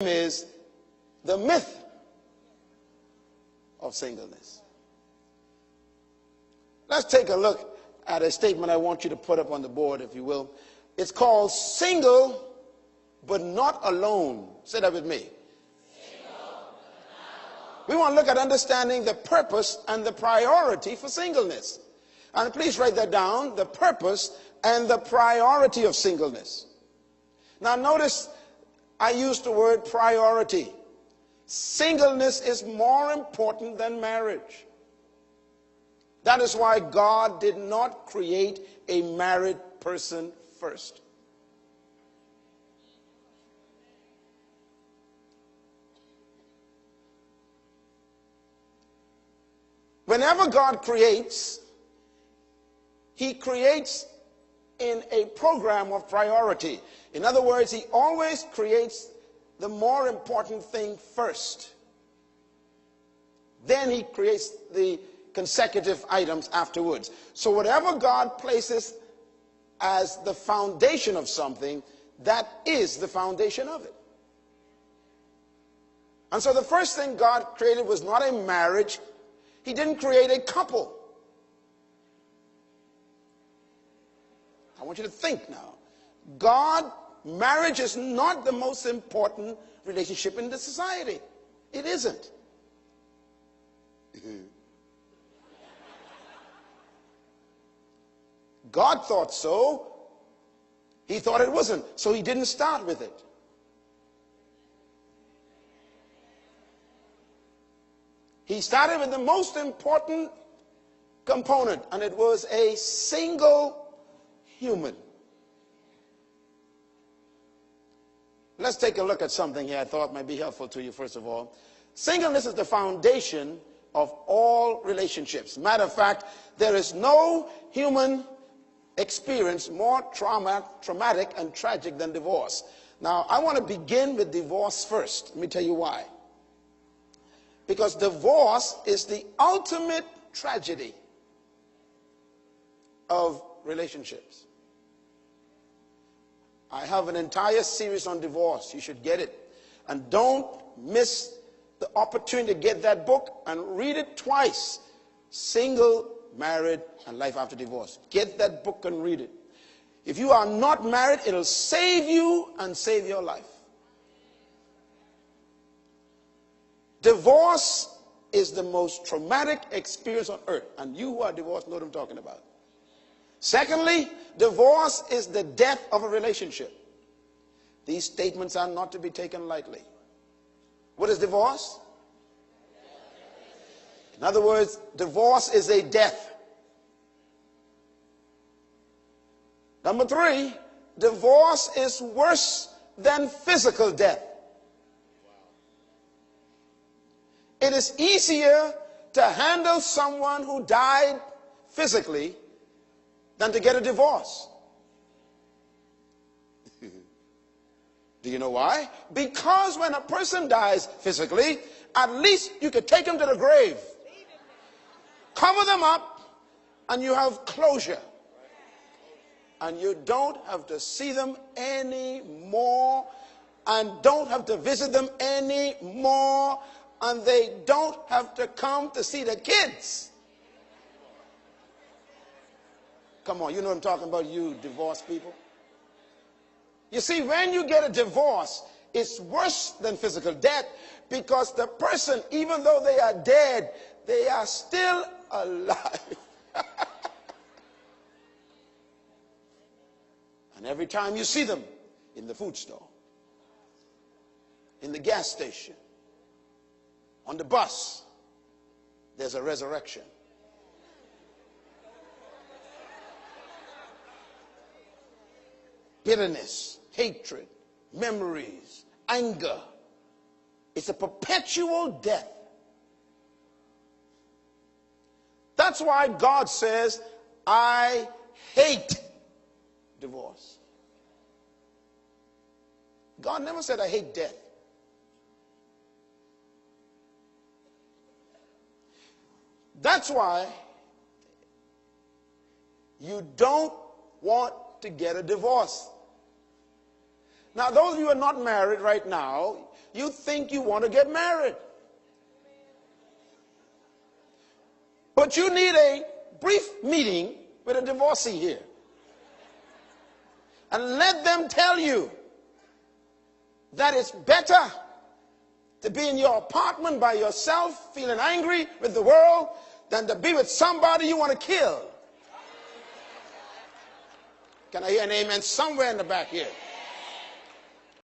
is the myth of singleness. Let's take a look at a statement I want you to put up on the board, if you will. It's called Single But Not Alone. Say that with me. We want to look at understanding the purpose and the priority for singleness. And please write that down, the purpose and the priority of singleness. Now notice I used the word priority. Singleness is more important than marriage. That is why God did not create a married person first. Whenever God creates, He creates in a program of priority. In other words, He always creates the more important thing first. Then He creates the consecutive items afterwards. So whatever God places as the foundation of something, that is the foundation of it. And so the first thing God created was not a marriage. He didn't create a couple. I want you to think now. Marriage is not the most important relationship in the society. It isn't. God thought so. He thought it wasn't. So He didn't start with it. He started with the most important component, and it was a single human. Let's take a look at something here I thought might be helpful to you, first of all. Singleness is the foundation of all relationships. Matter of fact, there is no human experience more traumatic and tragic than divorce. Now, I want to begin with divorce first. Let me tell you why. Because divorce is the ultimate tragedy of relationships. I have an entire series on divorce. You should get it. And don't miss the opportunity to get that book and read it twice. Single, Married, and Life After Divorce. Get that book and read it. If you are not married, it'll save you and save your life. Divorce is the most traumatic experience on earth. And you who are divorced know what I'm talking about. Secondly, divorce is the death of a relationship. These statements are not to be taken lightly. What is divorce? In other words, divorce is a death. Number three, divorce is worse than physical death. It is easier to handle someone who died physically than to get a divorce. Do you know why? Because when a person dies physically, at least you could take them to the grave, cover them up, and you have closure. And you don't have to see them anymore, and don't have to visit them anymore, and they don't have to come to see the kids. Come on, you know what I'm talking about, you divorced people. You see, when you get a divorce, it's worse than physical death, because the person, even though they are dead, they are still alive. And every time you see them in the food store, in the gas station, on the bus, there's a resurrection. Bitterness, hatred, memories, anger. It's a perpetual death. That's why God says, I hate divorce. God never said, I hate death. That's why you don't want to get a divorce. Now, those of you who are not married right now, you think you want to get married. But you need a brief meeting with a divorcee here. And let them tell you that it's better to be in your apartment by yourself, feeling angry with the world, than to be with somebody you want to kill. Can I hear an amen somewhere in the back here?